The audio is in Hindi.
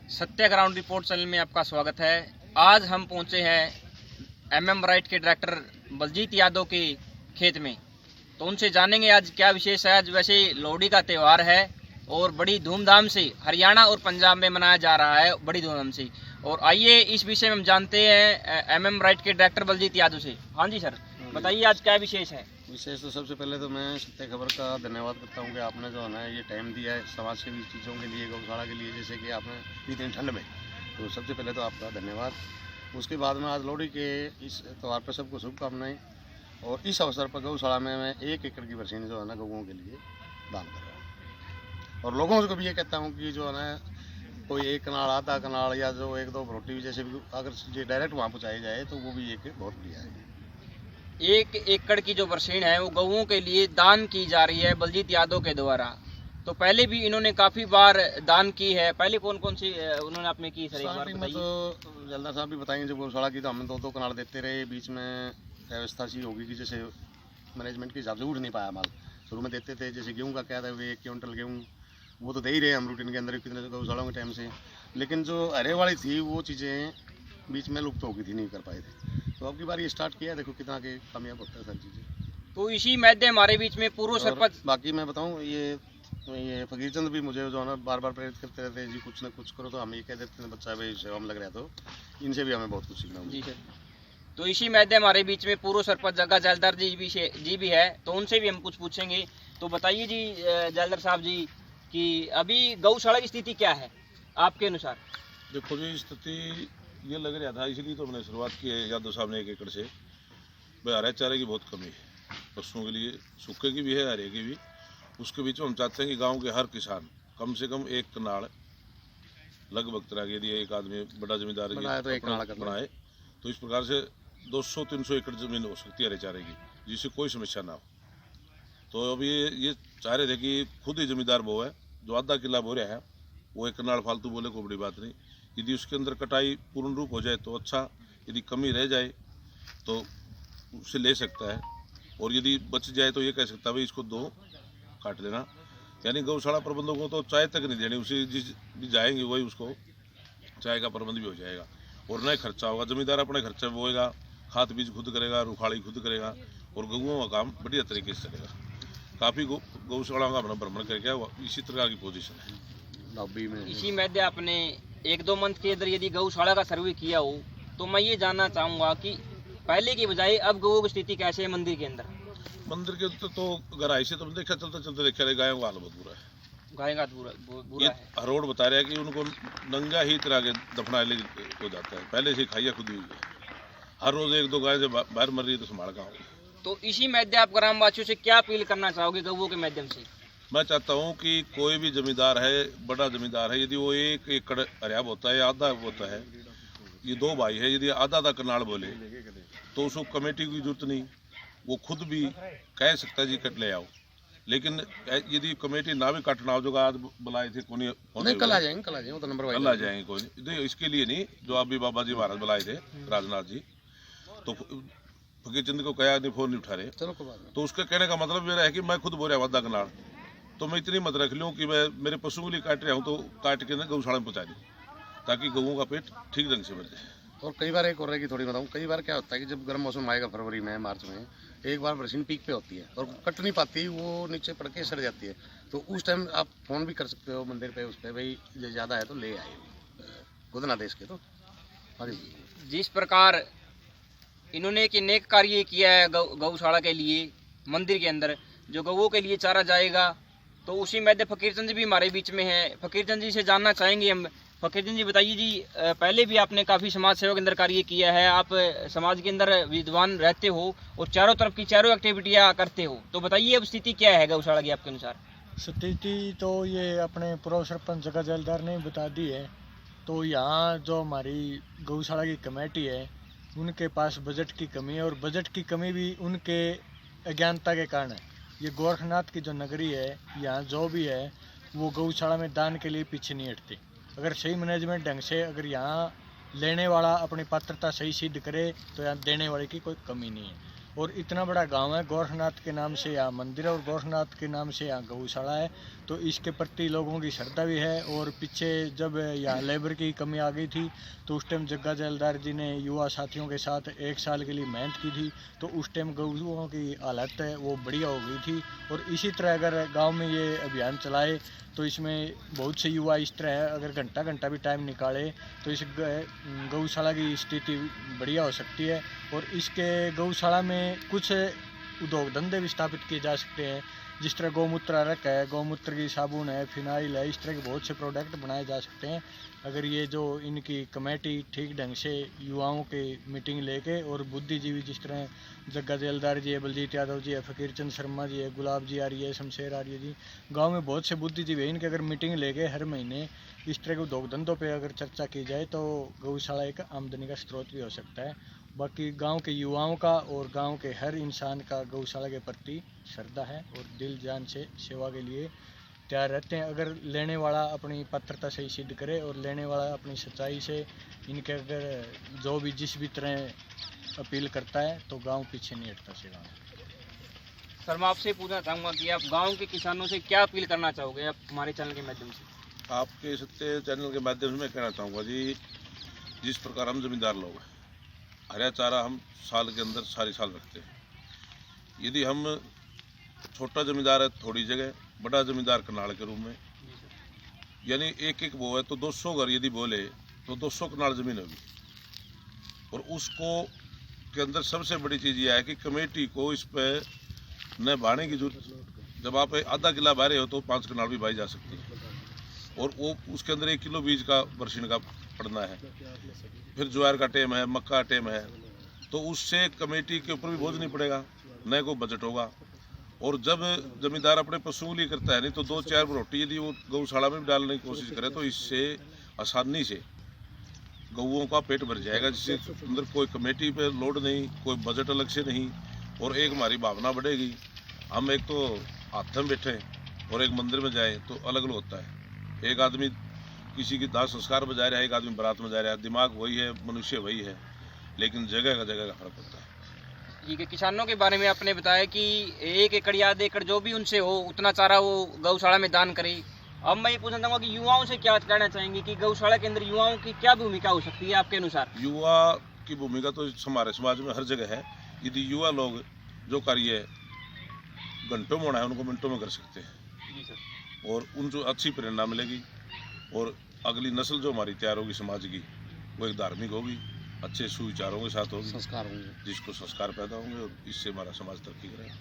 सत्या ग्राउंड रिपोर्ट चैनल में आपका स्वागत है। आज हम पहुंचे हैं एमएम राइट के डायरेक्टर बलजीत यादव के खेत में, तो उनसे जानेंगे आज क्या विशेष है। आज वैसे लोहड़ी का त्यौहार है और बड़ी धूमधाम से हरियाणा और पंजाब में मनाया जा रहा है, बड़ी धूमधाम से। और आइए इस विषय में हम जानते हैं एमएम राइट के डायरेक्टर बलजीत यादव से। हाँ जी सर, बताइए आज क्या विशेष है। विशेष तो सबसे पहले तो मैं सत्य खबर का धन्यवाद करता हूँ कि आपने जो है ना ये टाइम दिया है समाज सेवी चीज़ों के लिए, गौशाला के लिए, जैसे कि आपने इतनी ठंड में, तो सबसे पहले तो आपका धन्यवाद। उसके बाद में आज लोहड़ी के इस त्यौहार पर सबको शुभकामनाएं। और इस अवसर पर गौशाला में मैं 1 एकड़ की बरसीन जो है ना गौओं के लिए दान कर रहा हूँ। और लोगों को भी ये कहता हूँ कि जो है ना कोई 1 कनाल, आधा कनाल या जो 1-2 रोटी जैसे भी अगर डायरेक्ट वहाँ पहुँचाई जाए तो वो भी एक बहुत बढ़िया है। 1 एकड़ की जो बरसीन है वो गऊओं के लिए दान की जा रही है बलजीत यादव के द्वारा। तो पहले भी इन्होंने काफी बार दान की है। पहले कौन कौन सी उन्होंने आपने की सर, एक बार में तो जल्दा साहब भी बताएंगे। जब गौशाला की तो हमें 2-2 कनाल देते रहे, बीच में व्यवस्था सी होगी कि जैसे मैनेजमेंट के हिसाब से उठ नहीं पाया माल। शुरू में देते थे, जैसे गेहूँ का क्या था, 1 क्विंटल गेहूँ वो तो दे ही रहे हम रूटीन के अंदर कितने गौशालाओं के टाइम से। लेकिन जो अरे वाली थी वो चीज़ें बीच में लुप्त हो गई थी, नहीं कर पाए थे। तो अब की बार ये स्टार्ट किया है, देखो कितना के कामयाब होता है सारी चीज़ें। तो इसी माध्यम हमारे बीच में पूर्व सरपंच, बाकी मैं बताऊं, ये फकीर चंद भी मुझे जो है ना बार बार प्रेरित करते रहते हैं जी कुछ ना कुछ करो। तो हम ये कह देते हैं बच्चा भाई सेवा में लग रहा है, तो इनसे भी हमें बहुत कुछ सीखना होगा। जी सर। तो इसी माध्यम हमारे बीच में पूर्व सरपंच जग्गा जैलदार जी भी है, तो उनसे भी हम कुछ पूछेंगे। तो बताइए जी जैलदार साहब जी कि अभी गौशाला की स्थिति क्या है आपके अनुसार। देखो जी, स्थिति ये लग रहा था, इसलिए तो हमने शुरुआत की है यादव साहब ने 1 एकड़ से। भाई हरे चारे की बहुत कमी है पशुओं के लिए, सूखे की भी है, हरे की भी। उसके बीच में हम चाहते हैं कि गांव के हर किसान कम से कम 1 कनाल लगभग तरह के लिए, एक आदमी बड़ा जमींदार बनाए तो इस प्रकार से 200-300 एकड़ जमीन हो सकती है हरे चारे की, जिससे कोई समस्या ना हो। तो अभी ये चाह रहे थे कि खुद ही जमींदार वो है जो आधा किला बो रहा है, वो 1 कनाल फालतू बोले, कोई बड़ी बात नहीं। यदि उसके अंदर कटाई पूर्ण रूप हो जाए तो अच्छा, यदि कमी रह जाए तो उससे ले सकता है। और यदि बच जाए तो ये कह सकता है भाई इसको 2 काट लेना। यानी गौशाला प्रबंधकों को तो चाय तक नहीं देनी, उसी जिस भी जाएंगे वही उसको चाय का प्रबंध भी हो जाएगा और नए खर्चा होगा। जमींदार अपने खर्चे बोएगा, खाद बीज खुद करेगा, रुखाड़ी खुद करेगा और गऊओं का काम बढ़िया तरीके से चलेगा। काफ़ी गौशालाओं का अपना भ्रमण करके इसी तरह की पोजीशन है लॉबी में। इसी मध्य आपने 1-2 मंथ के अंदर यदि गौशाला का सर्वे किया हो, तो मैं ये जानना चाहूँगा कि पहले की बजाय अब गऊ की स्थिति कैसे है मंदिर के अंदर। मंदिर के अंदर तो गहराई से तो देखा चलते चलते देखा रहे, गायों का हाल बहुत बुरा है। गाय का बुरा है। हरोड़ बता रहा है कि उनको नंगा ही तरह के दफना ले हो जाता है, पहले से खाइया खुद हुई है। हर रोज 1-2 गाय से बाहर मर रही है तो संभाल का होगा। तो इसी माध्यम आप ग्रामवासियों से क्या अपील करना चाहोगे गऊओं के माध्यम से। मैं चाहता हूँ कि कोई भी जमींदार है, बड़ा जमींदार है, यदि वो 1 एकड़ हरियाब होता है या आधा होता है, ये 2 भाई है, यदि आधा कनाल बोले तो उसको कमेटी की जरूरत नहीं, वो खुद भी कह सकता है जी कट ले आओ। लेकिन यदि कमेटी ना भी कटना हो, जो आज बुलाए थे कल आ जाएंगे वो तो नंबर कल आ जाएंगे, कोई नहीं, इसके लिए नहीं। जो अभी बाबा जी महाराज बुलाए थे राजनाथ जी, तो फकीर चंद को कहा नहीं, फोन नहीं उठा रहे, तो उसके कहने का मतलब मेरा है कि मैं खुद बोल रहा हूँ आधा कनाल, तो मैं इतनी मत रख लूँ कि मैं मेरे पशुओं के लिए काट रहा हूँ तो काट के ना गौशाला में पहुँचा दूँ, ताकि गऊओं का पेट ठीक ढंग से भर जाए। और कई बार एक और की थोड़ी बताऊँ, कई बार क्या होता है कि जब गर्म मौसम आएगा फरवरी में, मार्च में, एक बार बरसीन पीक पे होती है और कट नहीं पाती, वो नीचे पड़ के सड़ जाती है। तो उस टाइम आप फ़ोन भी कर सकते हो मंदिर पे, उस पर भाई ज़्यादा है तो ले आए, खुद ना देश के। तो जिस प्रकार इन्होंने एक नेक कार्य किया है गौशाला के लिए, मंदिर के अंदर जो गऊओं के लिए चारा जाएगा, तो उसी मध्य फकीर चंद जी भी हमारे बीच में है। फकीर चंद जी से जानना चाहेंगे हम। फकीर चंद जी बताइए जी, पहले भी आपने काफ़ी समाज सेवा के अंदर कार्य किया है, आप समाज के अंदर विद्वान रहते हो और चारों तरफ की चारों एक्टिविटियाँ करते हो, तो बताइए अब स्थिति क्या है गौशाला की आपके अनुसार। स्थिति तो ये अपने पूर्व सरपंच जगह जैलदार ने बता दी है। तो यहाँ जो हमारी गौशाला की कमेटी है उनके पास बजट की कमी है, और बजट की कमी भी उनके अज्ञानता के कारण है। ये गोरखनाथ की जो नगरी है, यहाँ जो भी है वो गौशाला में दान के लिए पीछे नहीं हटती। अगर सही मैनेजमेंट ढंग से, अगर यहाँ लेने वाला अपनी पात्रता सही सिद्ध करे तो यहाँ देने वाले की कोई कमी नहीं है। और इतना बड़ा गांव है, गोरखनाथ के नाम से यहाँ मंदिर है और गोरखनाथ के नाम से यहाँ गौशाला है, तो इसके प्रति लोगों की श्रद्धा भी है। और पीछे जब यहाँ लेबर की कमी आ गई थी तो उस टाइम जग्गा जैलदार जी ने युवा साथियों के साथ 1 साल के लिए मेहनत की थी, तो उस टाइम गौओं की हालत है वो बढ़िया हो गई थी। और इसी तरह अगर गांव में ये अभियान चलाए तो इसमें बहुत से युवा इस तरह है, अगर घंटा घंटा भी टाइम निकाले तो इस गौशाला की स्थिति बढ़िया हो सकती है। और इसके गौशाला में कुछ उद्योग धंधे भी स्थापित किए जा सकते हैं, जिस तरह गौमूत्रारक है, गौमूत्र की साबुन है, फिनाइल है, इस तरह के बहुत से प्रोडक्ट बनाए जा सकते हैं अगर ये जो इनकी कमेटी ठीक ढंग से युवाओं की मीटिंग लेके और बुद्धिजीवी जिस तरह जग्गा जैलदार जी है, बलजीत यादव जी है, फकीर चंद शर्मा जी है, गुलाब जी आ रही है, शमशेर आ रही है जी, गांव में बहुत से बुद्धिजीवी है, इनके अगर मीटिंग लेके हर महीने इस तरह के उद्योग धंधों पे अगर चर्चा की जाए तो गौशाला एक आमदनी का स्रोत भी हो सकता है। बाकी गांव के युवाओं का और गांव के हर इंसान का गौशाला के प्रति श्रद्धा है और दिल जान से सेवा के लिए तैयार रहते हैं। अगर लेने वाला अपनी पात्रता से सिद्ध करे और लेने वाला अपनी सच्चाई से इनके अगर जो भी जिस भी तरह अपील करता है तो गांव पीछे नहीं हटता सेवा। सर मैं आपसे पूछना चाहूँगा कि आप गांव के किसानों से क्या अपील करना चाहोगे आप हमारे चैनल के माध्यम से? आपके सत्य चैनल के माध्यम से मैं कहना चाहूँगा जी, जिस प्रकार हम जमींदार लोग हैं, हरा चारा हम साल के अंदर सारी साल रखते हैं। यदि हम छोटा जमींदार है थोड़ी जगह, बड़ा जमींदार कनाल के रूप में, यानी एक एक वो है तो 200 घर यदि बोले तो 200 कनाल जमीन होगी। और उसको के अंदर सबसे बड़ी चीज़ यह है कि कमेटी को इस पर न बाने की जरूरत। जब आप आधा किला बा रहे हो तो 5 कनाल भी बाई जा सकती है, और वो उसके अंदर 1 किलो बीज का बरसीन का पड़ना है। फिर ज्वार का टेम है, मक्का का टेम है, तो उससे कमेटी के ऊपर भी बोझ नहीं पड़ेगा, न कोई बजट होगा। और जब जमींदार अपने पशुओं के लिए करता है नहीं तो 2-4 रोटी यदि वो गौशाला में भी डालने की कोशिश करे तो इससे आसानी से गौओं का पेट भर जाएगा, जिससे अंदर कोई कमेटी पे लोड नहीं, कोई बजट अलग से नहीं, और एक हमारी भावना बढ़ेगी। हम एक तो हाथ में बैठे और एक मंदिर में जाए तो अलग अलग होता है। एक आदमी किसी की दाह संस्कार में जा रहा है, एक आदमी बारात में जा रहा है, दिमाग वही है, मनुष्य वही है, लेकिन जगह का फर्क होता है। ठीक है, किसानों के बारे में आपने बताया कि 1 एकड़ या आधे एकड़ जो भी उनसे हो उतना चारा वो गौशाला में दान करे। अब मैं ये पूछना चाहूँगा कि युवाओं से क्या कहना चाहेंगे कि गौशाला के अंदर युवाओं की क्या भूमिका हो सकती है आपके अनुसार? युवा की भूमिका तो हमारे समाज में हर जगह है। यदि युवा लोग जो कार्य घंटों में होना है उनको मिनटों में कर सकते हैं। जी सर। और उनको अच्छी प्रेरणा मिलेगी और अगली नस्ल जो हमारी तैयार होगी समाज की, वो एक धार्मिक होगी, अच्छे सुविचारों के साथ होगी, संस्कार होंगे, जिसको संस्कार पैदा होंगे, और इससे हमारा समाज तरक्की करेगा।